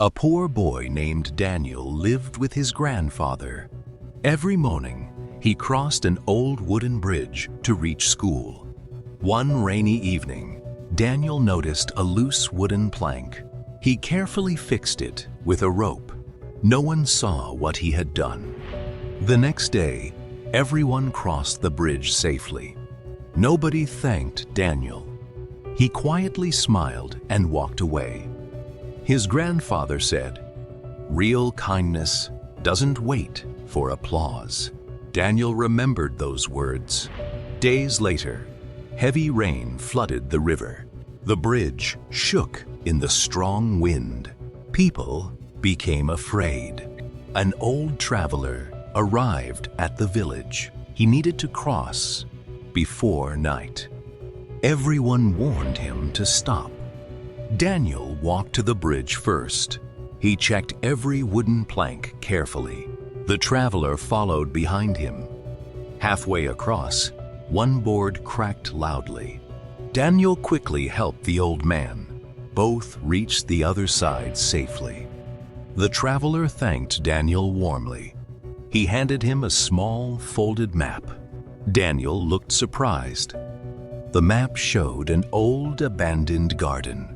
A poor boy named Daniel lived with his grandfather. Every morning, he crossed an old wooden bridge to reach school. One rainy evening, Daniel noticed a loose wooden plank. He carefully fixed it with a rope. No one saw what he had done. The next day, everyone crossed the bridge safely. Nobody thanked Daniel. He quietly smiled and walked away. His grandfather said, "Real kindness doesn't wait for applause." Daniel remembered those words. Days later, heavy rain flooded the river. The bridge shook in the strong wind. People became afraid. An old traveler arrived at the village. He needed to cross before night. Everyone warned him to stop. Daniel walked to the bridge first. He checked every wooden plank carefully. The traveler followed behind him. Halfway across, one board cracked loudly. Daniel quickly helped the old man. Both reached the other side safely. The traveler thanked Daniel warmly. He handed him a small, folded map. Daniel looked surprised. The map showed an old, abandoned garden.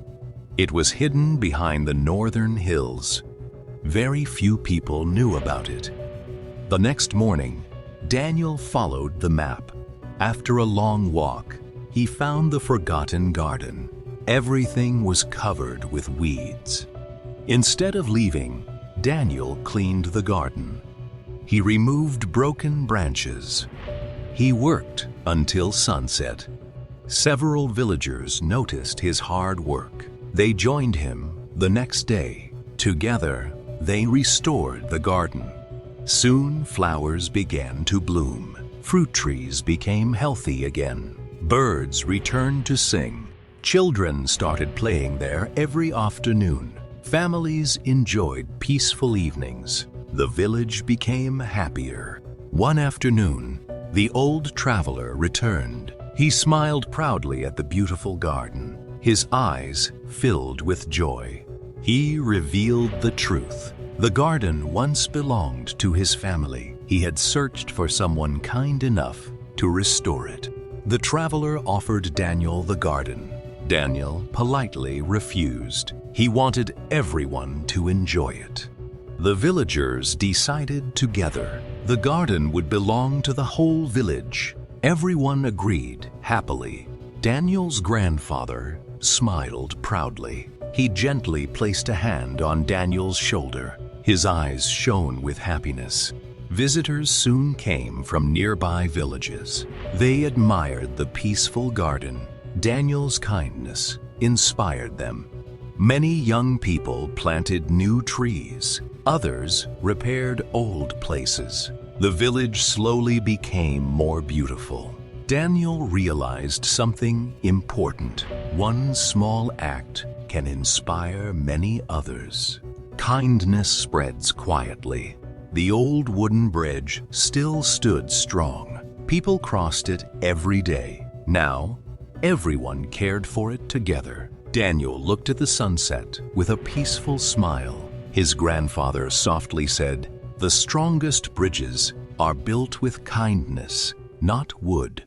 It was hidden behind the northern hills. Very few people knew about it. The next morning, Daniel followed the map. After a long walk, he found the forgotten garden. Everything was covered with weeds. Instead of leaving, Daniel cleaned the garden. He removed broken branches. He worked until sunset. Several villagers noticed his hard work. They joined him the next day. Together, they restored the garden. Soon, flowers began to bloom. Fruit trees became healthy again. Birds returned to sing. Children started playing there every afternoon. Families enjoyed peaceful evenings. The village became happier. One afternoon, the old traveler returned. He smiled proudly at the beautiful garden. His eyes filled with joy. He revealed the truth. The garden once belonged to his family. He had searched for someone kind enough to restore it. The traveler offered Daniel the garden. Daniel politely refused. He wanted everyone to enjoy it. The villagers decided together the garden would belong to the whole village. Everyone agreed happily. Daniel's grandfather smiled proudly. He gently placed a hand on Daniel's shoulder. His eyes shone with happiness. Visitors soon came from nearby villages. They admired the peaceful garden. Daniel's kindness inspired them. Many young people planted new trees. Others repaired old places. The village slowly became more beautiful. Daniel realized something important. One small act can inspire many others. Kindness spreads quietly. The old wooden bridge still stood strong. People crossed it every day. Now, everyone cared for it together. Daniel looked at the sunset with a peaceful smile. His grandfather softly said, "The strongest bridges are built with kindness, not wood."